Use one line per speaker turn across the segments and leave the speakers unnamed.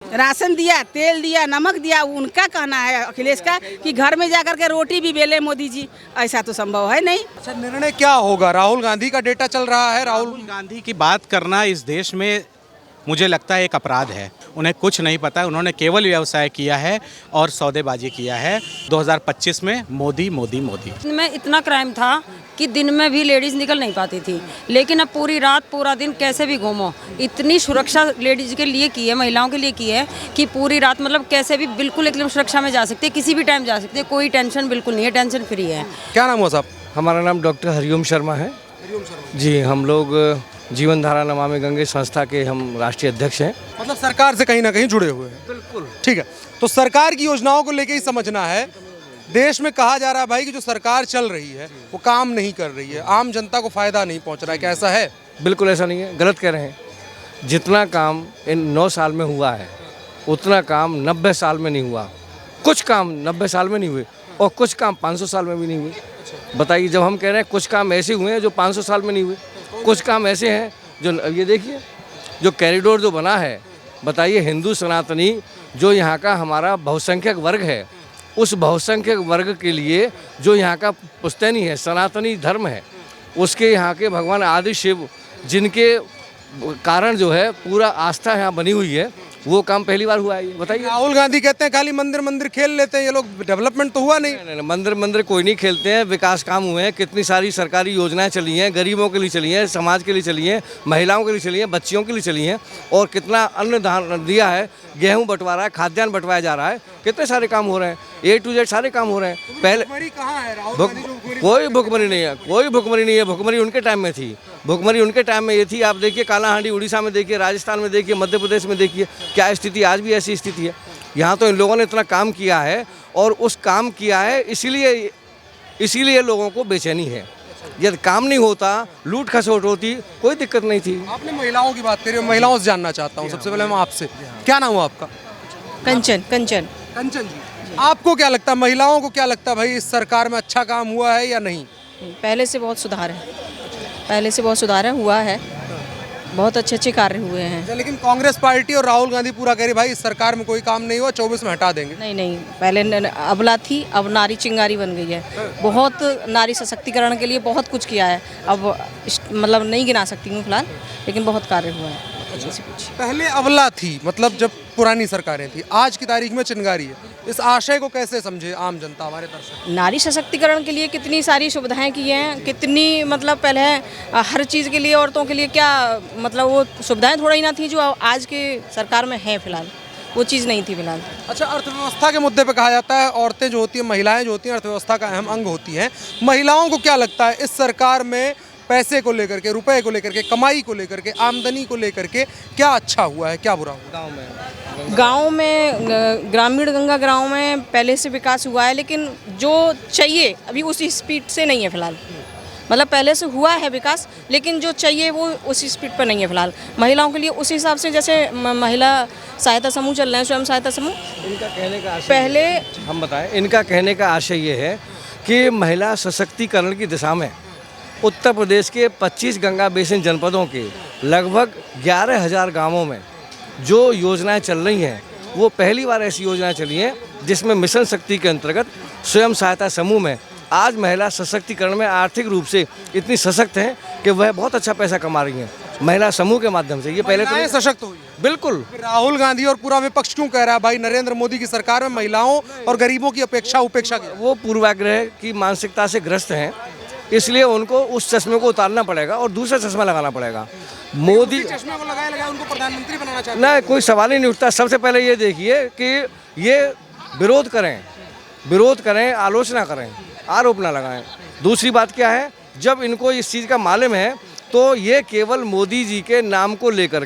Ration दिया, तेल दिया, नमक दिया। उनका कहना है अखिलेश का कि घर में जाकर के रोटी भी बेले मोदी जी, ऐसा तो संभव है नहीं।
अच्छा, निर्णय क्या होगा? राहुल गांधी का डेटा चल रहा है।
राहुल गांधी की बात करना इस देश में मुझे लगता है एक अपराध है। उन्हें कुछ नहीं पता, उन्होंने केवल व्यवसाय किया है और सौदेबाजी किया है। 2025 में मोदी मोदी मोदी।
में इतना क्राइम था कि दिन में भी लेडीज़ निकल नहीं पाती थी, लेकिन अब पूरी रात पूरा दिन कैसे भी घूमो, इतनी सुरक्षा लेडीज़ के लिए की है, महिलाओं के लिए की है कि पूरी रात मतलब कैसे भी बिल्कुल एकदम सुरक्षा में जा सकते हैं, किसी भी टाइम जा सकते हैं, कोई टेंशन बिल्कुल नहीं है, टेंशन फ्री है।
क्या नाम हुआ साहब?
हमारा नाम डॉक्टर हरिओम शर्मा है जी। हम लोग जीवन धारा नमामि गंगे संस्था के हम राष्ट्रीय अध्यक्ष हैं।
मतलब सरकार से कहीं ना कहीं जुड़े हुए हैं।
बिल्कुल
ठीक है, तो सरकार की योजनाओं को लेके ही समझना है। देश में कहा जा रहा है भाई कि जो सरकार चल रही है वो काम नहीं कर रही है, आम जनता को फायदा नहीं पहुंच रहा है। क्या ऐसा है?
बिल्कुल ऐसा नहीं है, गलत कह रहे हैं। जितना काम इन 9 साल में हुआ है उतना काम 90 साल में नहीं हुआ। कुछ काम 90 साल में नहीं हुए और कुछ काम 500 साल में भी नहीं हुए। बताइए, जब हम कह रहे हैं कुछ काम ऐसे हुए हैं जो 500 साल में नहीं हुए, कुछ काम ऐसे हैं जो ये देखिए जो कॉरिडोर जो बना है, बताइए हिंदू सनातनी जो यहाँ का हमारा बहुसंख्यक वर्ग है, उस बहुसंख्यक वर्ग के लिए जो यहाँ का पुश्तैनी है, सनातनी धर्म है, उसके यहाँ के भगवान आदि शिव जिनके कारण जो है पूरा आस्था यहाँ बनी हुई है, वो काम पहली बार हुआ है। ये बताइए।
राहुल गांधी कहते हैं खाली मंदिर मंदिर खेल लेते हैं ये लोग, डेवलपमेंट तो हुआ नहीं।
नहीं, मंदिर मंदिर कोई नहीं खेलते हैं, विकास काम हुए हैं। कितनी सारी सरकारी योजनाएं चली हैं, गरीबों के लिए चली हैं, समाज के लिए चली हैं, महिलाओं के लिए चली हैं, बच्चियों के लिए चली हैं, और कितना अन्न दान दिया है, गेहूं बंटवारा है, खाद्यान्न बंटवाया जा रहा है, कितने सारे काम हो रहे हैं, A to Z सारे काम हो रहे हैं। पहले
कहाँ है राहुल गांधी जो
कोई भुखमरी नहीं है, कोई भुखमरी नहीं है। भुखमरी उनके टाइम में थी, भुखमरी उनके टाइम में ये थी। आप देखिए कालाहांडी उड़ीसा में देखिए, राजस्थान में देखिए, मध्य प्रदेश में देखिए क्या स्थिति, आज भी ऐसी स्थिति है। यहाँ तो इन लोगों ने इतना काम किया है और उस काम किया है इसीलिए लोगों को बेचैनी है। यदि काम नहीं होता, लूट खसोट होती, कोई दिक्कत नहीं थी।
आपने महिलाओं की बात करी, महिलाओं से जानना चाहता हूँ। सबसे पहले मैं आपसे, क्या नाम हुआ आपका?
कंचन कंचन
कंचन जी, आपको क्या लगता है, महिलाओं को क्या लगता है भाई, इस सरकार में अच्छा काम हुआ है या नहीं?
पहले से बहुत सुधार है, पहले से बहुत सुधार हुआ है, बहुत अच्छे अच्छे कार्य हुए हैं।
लेकिन कांग्रेस पार्टी और राहुल गांधी पूरा कह रही भाई इस सरकार में कोई काम नहीं हुआ, 24 में हटा देंगे।
नहीं नहीं, पहले अबला थी, अब नारी चिंगारी बन गई है। बहुत नारी सशक्तिकरण के लिए बहुत कुछ किया है। अब मतलब नहीं गिना सकती हूँ फिलहाल, लेकिन बहुत कार्य हुआ है।
पहले अबला थी, मतलब जब पुरानी सरकारें थी, आज की तारीख में चिंगारी है। इस आशय को कैसे समझे आम जनता, हमारे दर्शक?
नारी सशक्तिकरण के लिए कितनी सारी सुविधाएं की हैं, कितनी मतलब पहले हर चीज़ के लिए औरतों के लिए क्या मतलब वो सुविधाएं थोड़ा ही ना थी जो आज के सरकार में है। फिलहाल वो चीज़ नहीं थी फिलहाल।
अच्छा, अर्थव्यवस्था के मुद्दे पे कहा जाता है औरतें जो होती हैं, महिलाएं जो होती हैं, अर्थव्यवस्था का अहम अंग होती हैं। महिलाओं को क्या लगता है इस सरकार में पैसे को लेकर के, रुपए को लेकर के, कमाई को लेकर के, आमदनी को लेकर के क्या अच्छा हुआ है, क्या बुरा हुआ?
गांव में ग्रामीण गंगा गांव में पहले से विकास हुआ है, लेकिन जो चाहिए अभी उसी स्पीड से नहीं है फिलहाल। मतलब पहले से हुआ है विकास, लेकिन जो चाहिए वो उसी स्पीड पर नहीं है फिलहाल। महिलाओं के लिए उस हिसाब से जैसे महिला सहायता समूह चल रहे हैं, स्वयं सहायता समूह,
इनका कहने का
पहले
हम बताएं, इनका कहने का आशय ये है कि महिला सशक्तिकरण की दिशा में उत्तर प्रदेश के 25 गंगा बेसिन जनपदों के लगभग 11,000 गाँवों में जो योजनाएं चल रही हैं, वो पहली बार ऐसी योजनाएं चली हैं जिसमें मिशन शक्ति के अंतर्गत स्वयं सहायता समूह में आज महिला सशक्तिकरण में आर्थिक रूप से इतनी सशक्त हैं कि वह बहुत अच्छा पैसा कमा रही हैं महिला समूह के माध्यम से। ये पहले तो
सशक्त हुई है।
बिल्कुल।
राहुल गांधी और पूरा विपक्ष क्यों कह रहा है भाई नरेंद्र मोदी की सरकार में महिलाओं और गरीबों की उपेक्षा की?
वो पूर्वाग्रह की मानसिकता से ग्रस्त हैं, इसलिए उनको उस चश्मे को उतारना पड़ेगा और दूसरा चश्मा लगाना पड़ेगा। मोदी
चश्मे को लगाया उनको प्रधानमंत्री बनाना चाहते हैं।
नहीं, कोई सवाल ही नहीं उठता। सबसे पहले ये देखिए कि ये विरोध करें, आलोचना करें, आरोप ना लगाएं। दूसरी बात क्या है, जब इनको इस चीज़ का मालूम है तो ये केवल मोदी जी के नाम को लेकर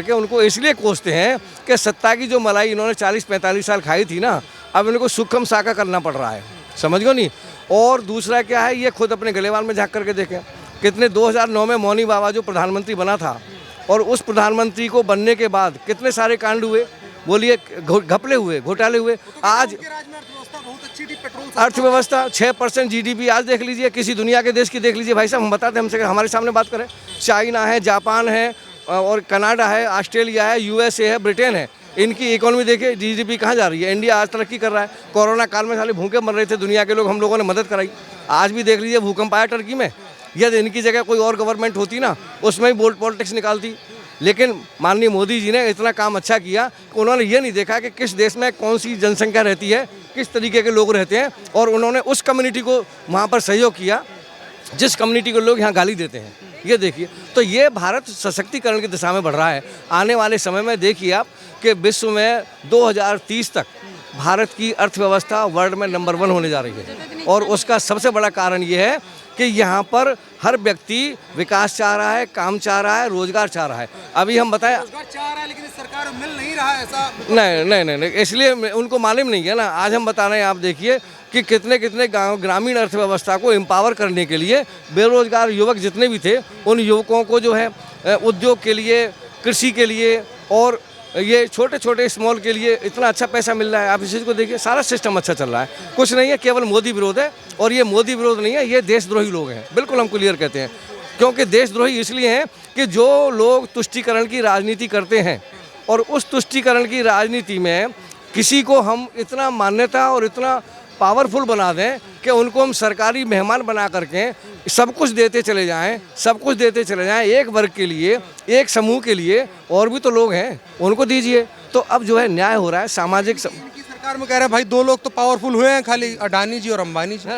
के उनको इसलिए कोसते हैं कि सत्ता की जो मलाई इन्होंने 40-45 साल खाई थी ना, अब इनको सुखम साका करना पड़ रहा है। समझ गो नहीं। और दूसरा क्या है, ये खुद अपने गलेवाल में झांक करके देखें, कितने 2009 में मौनी बाबा जो प्रधानमंत्री बना था और उस प्रधानमंत्री को बनने के बाद कितने सारे कांड हुए, बोलिए, घपले हुए, घोटाले हुए। आज अर्थव्यवस्था 6% GDP आज देख लीजिए, किसी दुनिया के देश की देख लीजिए भाई साहब, हम बताते हैं, हमसे हमारे सामने बात करें। चाइना है, जापान है, और कनाडा है, ऑस्ट्रेलिया है, यूएसए है, ब्रिटेन है, इनकी इकोनॉमी देखिए, जीडीपी कहाँ जा रही है। इंडिया आज तरक्की कर रहा है। कोरोना काल में साले भूखे मर रहे थे दुनिया के लोग, हम लोगों ने मदद कराई। आज भी देख लीजिए भूकंप आया टर्की में, यदि इनकी जगह कोई और गवर्नमेंट होती ना, उसमें भी बोल्ड पॉलिटिक्स निकालती। लेकिन माननीय मोदी जी ने इतना काम अच्छा किया कि उन्होंने ये नहीं देखा कि किस देश में कौन सी जनसंख्या रहती है, किस तरीके के लोग रहते हैं, और उन्होंने उस कम्युनिटी को वहाँ पर सहयोग किया जिस कम्युनिटी को लोग यहाँ गाली देते हैं। ये देखिए, तो ये भारत सशक्तिकरण की दिशा में बढ़ रहा है। आने वाले समय में देखिए आप कि विश्व में 2030 तक भारत की अर्थव्यवस्था वर्ल्ड में नंबर 1 होने जा रही है। और उसका सबसे बड़ा कारण ये है कि यहाँ पर हर व्यक्ति विकास चाह रहा है, काम चाह रहा है, रोजगार चाह रहा है। अभी हम बताएं,
रोजगार चाह रहा है लेकिन इस सरकार में मिल नहीं रहा है ऐसा।
नहीं, इसलिए उनको मालूम नहीं है ना। आज हम बता रहे हैं, आप देखिए कि कितने कितने गाँव ग्रामीण अर्थव्यवस्था को एम्पावर करने के लिए बेरोजगार युवक जितने भी थे, उन युवकों को जो है उद्योग के लिए, कृषि के लिए और ये छोटे छोटे स्मॉल के लिए इतना अच्छा पैसा मिल रहा है। आप इस चीज़ को देखिए, सारा सिस्टम अच्छा चल रहा है। कुछ नहीं है, केवल मोदी विरोध है। और ये मोदी विरोध नहीं है, ये देशद्रोही लोग हैं, बिल्कुल हम क्लियर कहते हैं। क्योंकि देशद्रोही इसलिए हैं कि जो लोग तुष्टीकरण की राजनीति करते हैं और उस तुष्टीकरण की राजनीति में किसी को हम इतना मान्यता और इतना पावरफुल बना दें कि उनको हम सरकारी मेहमान बना करके सब कुछ देते चले जाएं, सब कुछ देते चले जाएं एक वर्ग के लिए, एक समूह के लिए। और भी तो लोग हैं, उनको दीजिए। तो अब जो है न्याय हो रहा है, सामाजिक
इनकी सरकार में कह रहे हैं भाई 2 लोग तो पावरफुल हुए हैं, खाली अडानी जी और अंबानी जी।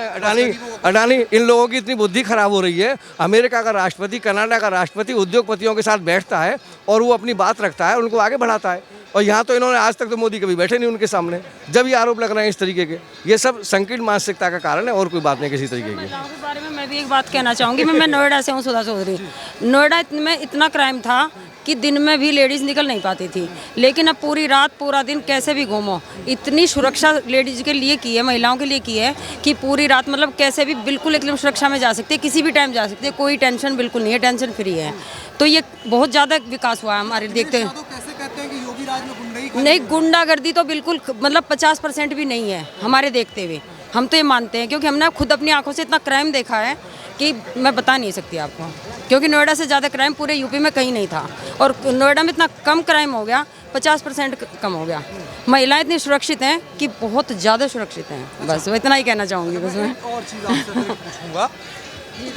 अडानी इन लोगों की इतनी बुद्धि खराब हो रही है। अमेरिका का राष्ट्रपति, कनाडा का राष्ट्रपति उद्योगपतियों के साथ बैठता है और वो अपनी बात रखता है, उनको आगे बढ़ाता है। और यहाँ तो इन्होंने आज तक तो मोदी कभी बैठे नहीं उनके सामने, जब ये आरोप लग रहे हैं इस तरीके के। ये सब संकीर्ण मानसिकता का कारण है और कोई बात नहीं किसी तरीके की।
महिलाओं के बारे में मैं भी एक बात कहना चाहूँगी। मैं नोएडा से हूँ, सुधा चौधरी। नोएडा में इतना क्राइम था कि दिन में भी लेडीज़ निकल नहीं पाती थी, लेकिन अब पूरी रात पूरा दिन कैसे भी घूमो, इतनी सुरक्षा लेडीज़ के लिए की है, महिलाओं के लिए की है कि पूरी रात मतलब कैसे भी बिल्कुल एकदम सुरक्षा में जा सकती है, किसी भी टाइम जा सकती है, कोई टेंशन बिल्कुल नहीं है, टेंशन फ्री है। तो ये बहुत ज़्यादा विकास हुआ है हमारे देखते हैं।
कैसे कहते हैं कि योगी राज में
नहीं, गुंडागर्दी तो बिल्कुल मतलब 50% भी नहीं है हमारे देखते हुए। हम तो ये मानते हैं, क्योंकि हमने खुद अपनी आंखों से इतना क्राइम देखा है कि मैं बता नहीं सकती आपको। क्योंकि नोएडा से ज़्यादा क्राइम पूरे यूपी में कहीं नहीं था, और नोएडा में इतना कम क्राइम हो गया, 50% कम हो गया। महिलाएं इतनी सुरक्षित हैं कि बहुत ज़्यादा सुरक्षित हैं। बस वो इतना ही कहना चाहूँगी। बस मैं
और चीज़ आपसे पूछूंगा,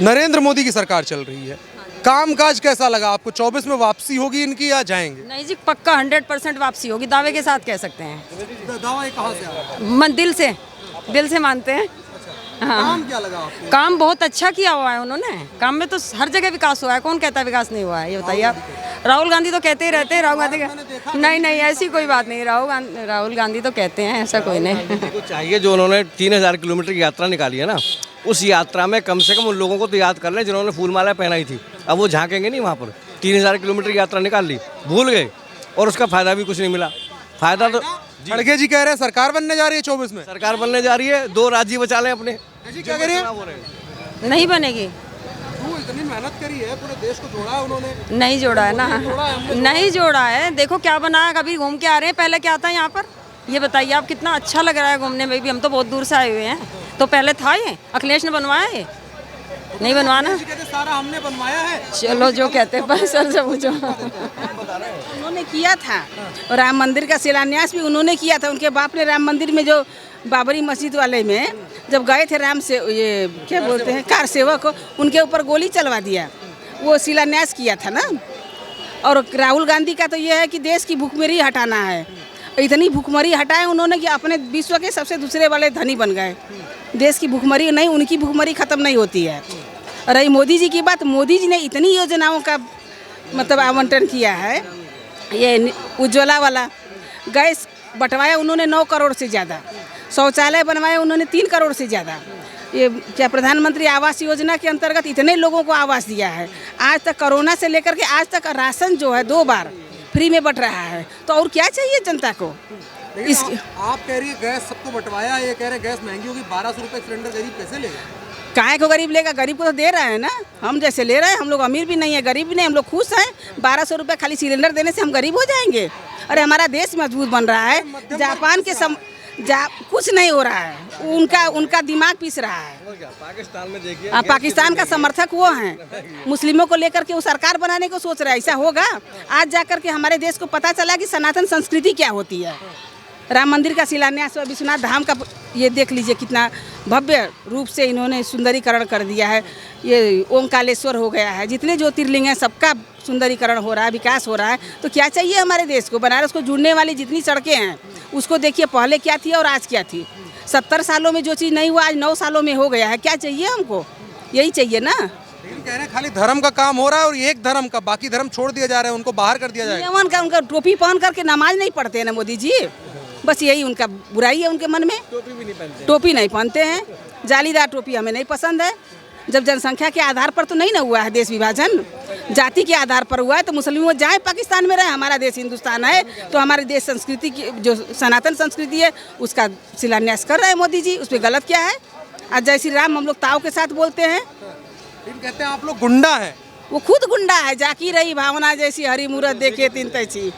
नरेंद्र मोदी की सरकार चल रही है, कामकाज कैसा लगा आपको? 24 में वापसी होगी इनकी या जाएंगे?
नहीं जी, पक्का 100% वापसी होगी, दावे के साथ कह सकते हैं।
दावा कहाँ से आ रहा है?
मन दिल से मानते हैं। हाँ,
काम क्या लगा आपको?
काम बहुत अच्छा किया हुआ है उन्होंने। काम में तो हर जगह विकास हुआ है, कौन कहता है विकास नहीं हुआ है? ये बताइए आप। राहुल गांधी तो कहते ही रहते हैं, राहुल गांधी का नहीं ऐसी कोई बात नहीं। राहुल गांधी तो कहते हैं, ऐसा कोई नहीं।
को चाहिए जो उन्होंने 3000 किलोमीटर की यात्रा निकाली है ना, उस यात्रा में कम से कम उन लोगों को तो याद कर लें जिन्होंने फूलमाला पहनाई थी। अब वो झांकेंगे नहीं वहाँ पर। 3000 किलोमीटर की यात्रा निकाल ली, भूल गए, और उसका फायदा भी कुछ नहीं मिला। फायदा तो
खड़गे जी कह रहे हैं सरकार बनने जा रही है 24 में।
सरकार बनने जा रही है, 2 राज्य बचा लें अपने।
क्या कह रही है?
नहीं बनेगी।
वो इतनी मेहनत करी है, पूरे देश को जोड़ा है उन्होंने।
नहीं जोड़ा है ना, नहीं जोड़ा है। देखो क्या बना है, कभी घूम के आ रहे हैं, पहले क्या था यहाँ पर ये बताइए आप। कितना अच्छा लग रहा है घूमने में भी। हम तो बहुत दूर से आए हुए हैं, तो पहले था ये अखिलेश ने बनवाया है, नहीं बनवाना।
सारा हमने बनवाया है।
चलो जो कहते हैं बस सर से पूछो।
उन्होंने किया था, और राम मंदिर का शिलान्यास भी उन्होंने किया था। उनके बाप ने राम मंदिर में, जो बाबरी मस्जिद वाले में जब गए थे राम से, ये क्या बोलते हैं, कार सेवक, उनके ऊपर गोली चलवा दिया। वो शिलान्यास किया था ना। और राहुल गांधी का तो ये है कि देश की भूखमरी हटाना है। इतनी भूखमरी हटाए उन्होंने कि अपने विश्व के सबसे दूसरे वाले धनी बन गए। देश की भूखमरी नहीं, उनकी भूखमरी खत्म नहीं होती है। रही मोदी जी की बात, मोदी जी ने इतनी योजनाओं का मतलब आवंटन किया है। ये उज्ज्वला वाला गैस बंटवाया उन्होंने 9 करोड़ से ज़्यादा, शौचालय बनवाए उन्होंने 3 करोड़ से ज़्यादा। ये क्या प्रधानमंत्री आवास योजना के अंतर्गत इतने लोगों को आवास दिया है। आज तक कोरोना से लेकर के आज तक राशन जो है 2 बार फ्री में बंट रहा है। तो और क्या चाहिए जनता को?
आप कह रही है गैस सबको बंटवाया, ये कह रहे हैं गैस महंगी होगी, 1200 रुपये सिलेंडर गरीब कैसे लेगा?
काहे को गरीब लेगा? गरीब को तो दे रहा है ना। हम जैसे ले रहे हैं, हम लोग अमीर भी नहीं है, गरीब भी नहीं, हम लोग खुश हैं। 1200 रुपये खाली सिलेंडर देने से हम गरीब हो जाएंगे? अरे हमारा देश मजबूत बन रहा है। कुछ नहीं हो रहा है, उनका दिमाग पीस रहा है।
पाकिस्तान में देखिए,
पाकिस्तान का समर्थक वो हैं, मुस्लिमों को लेकर के वो सरकार बनाने को सोच रहा है। ऐसा होगा? आज जाकर के हमारे देश को पता चला कि सनातन संस्कृति क्या होती है। राम मंदिर का शिलान्यास और विश्वनाथ धाम का ये देख लीजिए कितना भव्य रूप से इन्होंने सुंदरीकरण कर दिया है। ये ओंकारेश्वर हो गया है, जितने ज्योतिर्लिंग हैं सबका सुंदरीकरण हो रहा है, विकास हो रहा है। तो क्या चाहिए हमारे देश को? बनारस को जुड़ने वाली जितनी सड़कें हैं उसको देखिए, पहले क्या थी और आज क्या थी। 70 सालों में जो चीज़ नहीं हुआ आज 9 सालों में हो गया है। क्या चाहिए हमको? यही चाहिए ना।
लेकिन कह रहे हैं खाली धर्म का काम हो रहा है और एक धर्म का, बाकी धर्म छोड़ दिया जा रहा है, उनको बाहर कर दिया जाएगा।
यमन का उनका टोपी पहन करके नमाज नहीं पढ़ते हैं ना मोदी जी, बस यही उनका बुराई है उनके मन में। टोपी नहीं पहनते हैं, जालीदार टोपी हमें नहीं पसंद है। जब जनसंख्या के आधार पर तो नहीं ना हुआ है देश विभाजन, जाति के आधार पर हुआ है। तो मुस्लिम जाए पाकिस्तान में रहे, हमारा देश हिंदुस्तान है, तो हमारे देश संस्कृति की जो सनातन संस्कृति है उसका शिलान्यास कर रहे हैं मोदी जी। उस पर गलत क्या है? आज जय श्री राम हम लोग ताव के साथ बोलते हैं,
लेकिन कहते हैं आप लोग गुंडा हैं।
वो खुद गुंडा है। जाकी रही भावना जैसी हरी मूरत देखे तीन तैसी,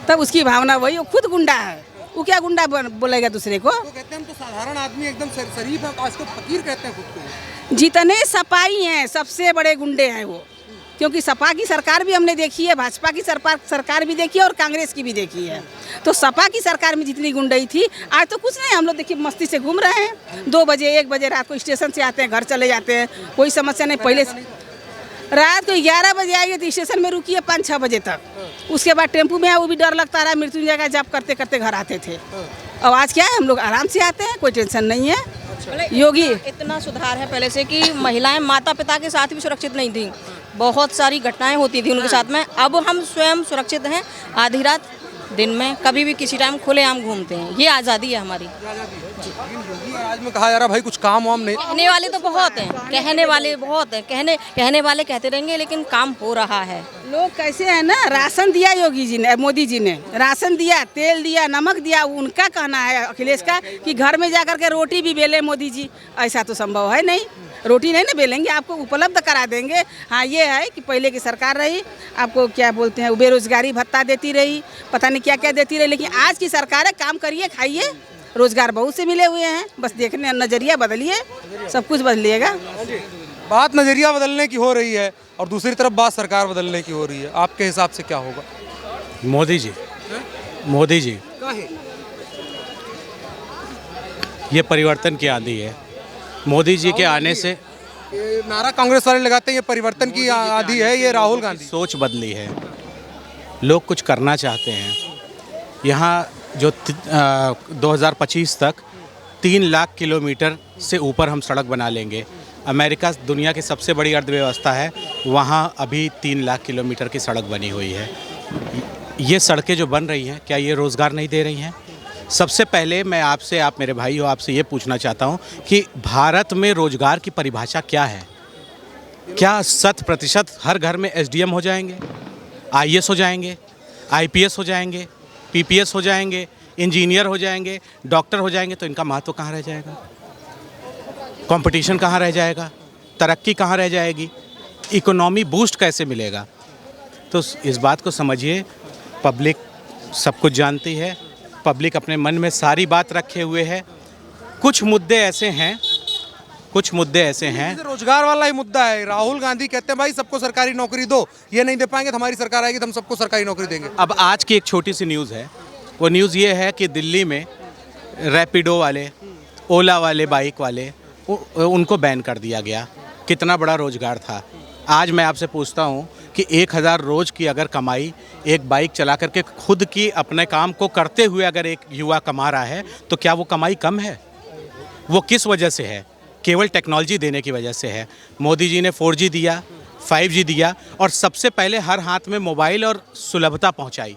तब उसकी भावना वही, वो खुद गुंडा है। वो क्या गुंडा बोलेगा दूसरे को?
तो कहते हैं हम तो साधारण आदमी एकदम शरीफ है, आज तो फकीर कहते हैं खुद को।
जितने सपाई हैं सबसे बड़े गुंडे हैं वो, क्योंकि सपा की सरकार भी हमने देखी है, भाजपा की सरकार भी देखी है और कांग्रेस की भी देखी है। तो सपा की सरकार में जितनी गुंडई थी, आज तो कुछ नहीं। हम लोग देखिए मस्ती से घूम रहे हैं, 2 बजे 1 बजे रात को स्टेशन से आते हैं, घर चले जाते हैं, कोई समस्या नहीं। पहले रात को 11 बजे आइए तो स्टेशन में रुकिए 5-6 बजे तक, उसके बाद टेम्पू में आए वो भी डर लगता रहा, मृत्युंजय का जप करते करते घर आते थे। अब आज क्या है, हम लोग आराम से आते हैं, कोई टेंशन नहीं है। योगी
इतना सुधार है पहले से कि महिलाएं माता पिता के साथ भी सुरक्षित नहीं थी, बहुत सारी घटनाएं होती थी उनके साथ में। अब हम स्वयं सुरक्षित हैं, आधी रात दिन में कभी भी किसी टाइम खुलेआम घूमते हैं। ये आज़ादी है हमारी।
योगी आज में कहा जा रहा भाई कुछ काम वाम नहीं।
कहने वाले तो बहुत हैं, कहने वाले बहुत हैं, कहने वाले कहते रहेंगे, लेकिन काम हो रहा है।
लोग कैसे है ना, राशन दिया योगी जी ने, मोदी जी ने राशन दिया, तेल दिया, नमक दिया। उनका कहना है अखिलेश का कि घर में जाकर के रोटी भी बेले मोदी जी। ऐसा तो संभव है नहीं, रोटी नहीं ना बेलेंगे, आपको उपलब्ध करा देंगे। हाँ ये है कि पहले की सरकार रही, आपको क्या बोलते हैं, बेरोजगारी भत्ता देती रही, पता नहीं क्या क्या देती रही। लेकिन आज की सरकार है, काम करिए खाइए, रोजगार बहुत से मिले हुए हैं, बस देखने नजरिया बदलिए, सब कुछ बदलिएगा।
बात नजरिया बदलने की हो रही है और दूसरी तरफ बात सरकार बदलने की हो रही है। आपके हिसाब से क्या होगा?
मोदी जी, मोदी जी, ये परिवर्तन की आंधी है। मोदी जी के आने से
ये नारा कांग्रेस वाले लगाते हैं ये परिवर्तन की आंधी है, ये राहुल गांधी।
सोच बदली है, लोग कुछ करना चाहते हैं। यहाँ जो 2025 तक 3 लाख किलोमीटर से ऊपर हम सड़क बना लेंगे। अमेरिका दुनिया की सबसे बड़ी अर्थव्यवस्था है, वहाँ अभी 3 लाख किलोमीटर की सड़क बनी हुई है। ये सड़कें जो बन रही हैं, क्या ये रोज़गार नहीं दे रही हैं? सबसे पहले मैं आपसे, आप मेरे भाई हो, आपसे ये पूछना चाहता हूँ कि भारत में रोज़गार की परिभाषा क्या है? क्या 100% हर घर में SDM हो जाएंगे, IAS हो जाएंगे, IPS हो जाएंगे, PPS हो जाएंगे, इंजीनियर हो जाएंगे, डॉक्टर हो जाएंगे? तो इनका महत्व कहाँ रह जाएगा? कंपटीशन कहाँ रह जाएगा? तरक्की कहाँ रह जाएगी? इकोनॉमी बूस्ट कैसे मिलेगा? तो इस बात को समझिए, पब्लिक सब कुछ जानती है, पब्लिक अपने मन में सारी बात रखे हुए है। कुछ मुद्दे ऐसे हैं,
रोजगार वाला ही मुद्दा है। राहुल गांधी कहते हैं भाई सबको सरकारी नौकरी दो, ये नहीं दे पाएंगे तो हमारी सरकार आएगी तो हम सबको सरकारी नौकरी देंगे।
अब आज की एक छोटी सी न्यूज़ है, वो न्यूज़ ये है कि दिल्ली में रैपिडो वाले, ओला वाले, बाइक वाले, उनको बैन कर दिया गया। कितना बड़ा रोजगार था। आज मैं आपसे पूछता हूँ कि 1000 रोज़ की अगर कमाई एक बाइक चला करके खुद की अपने काम को करते हुए अगर एक युवा कमा रहा है, तो क्या वो कमाई कम है? वो किस वजह से है? केवल टेक्नोलॉजी देने की वजह से है। मोदी जी ने 4G दिया, 5G दिया और सबसे पहले हर हाथ में मोबाइल और सुलभता पहुंचाई।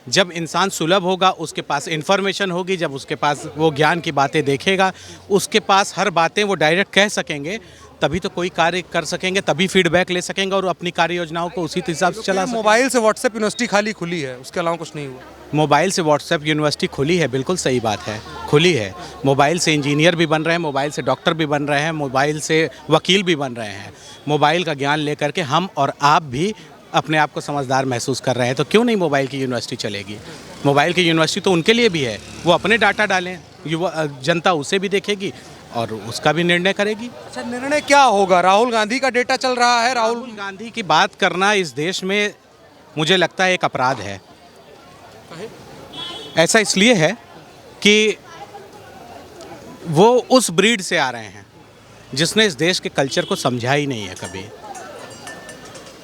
जब इंसान सुलभ होगा, उसके पास इन्फॉर्मेशन होगी, जब उसके पास वो ज्ञान की बातें देखेगा, उसके पास हर बातें वो डायरेक्ट कह सकेंगे, तभी तो कोई कार्य कर सकेंगे, तभी फीडबैक ले सकेंगे और अपनी कार्य योजनाओं को उसी हिसाब से चला सकेंगे।
मोबाइल से व्हाट्सएप यूनिवर्सिटी खाली खुली है, उसके अलावा कुछ नहीं हुआ।
मोबाइल से व्हाट्सएप यूनिवर्सिटी खुली है, बिल्कुल सही बात है, खुली है। मोबाइल से इंजीनियर भी बन रहे हैं, मोबाइल से डॉक्टर भी बन रहे हैं, मोबाइल से वकील भी बन रहे हैं। मोबाइल का ज्ञान लेकर के हम और आप भी अपने आप को समझदार महसूस कर रहे हैं, तो क्यों नहीं मोबाइल की यूनिवर्सिटी चलेगी? मोबाइल की यूनिवर्सिटी तो उनके लिए भी है, वो अपने डाटा डालें, युवा जनता उसे भी देखेगी और उसका भी निर्णय करेगी।
अच्छा, निर्णय क्या होगा? राहुल गांधी का डेटा चल रहा है।
राहुल गांधी की बात करना इस देश में मुझे लगता है एक अपराध है। ऐसा इसलिए है कि वो उस ब्रीड से आ रहे हैं जिसने इस देश के कल्चर को समझा ही नहीं है कभी।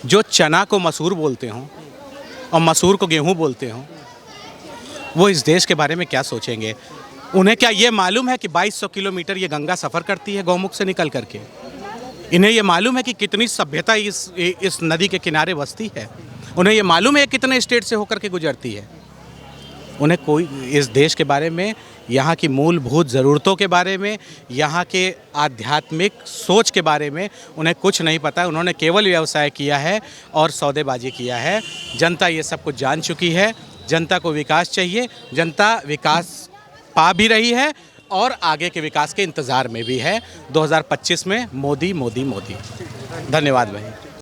जो चना को मसूर बोलते हों और मसूर को गेहूं बोलते हों, वो इस देश के बारे में क्या सोचेंगे? उन्हें क्या ये मालूम है कि 2200 किलोमीटर ये गंगा सफ़र करती है गौमुख से निकल करके? इन्हें ये मालूम है कि कितनी सभ्यता इस नदी के किनारे बसती है? उन्हें ये मालूम है कितने स्टेट से होकर के गुजरती है? उन्हें कोई इस देश के बारे में, यहाँ की मूलभूत ज़रूरतों के बारे में, यहाँ के आध्यात्मिक सोच के बारे में उन्हें कुछ नहीं पता। उन्होंने केवल व्यवसाय किया है और सौदेबाजी किया है। जनता ये सब कुछ जान चुकी है। जनता को विकास चाहिए। जनता विकास पा भी रही है और आगे के विकास के इंतज़ार में भी है। 2025 में मोदी मोदी मोदी। धन्यवाद भाई।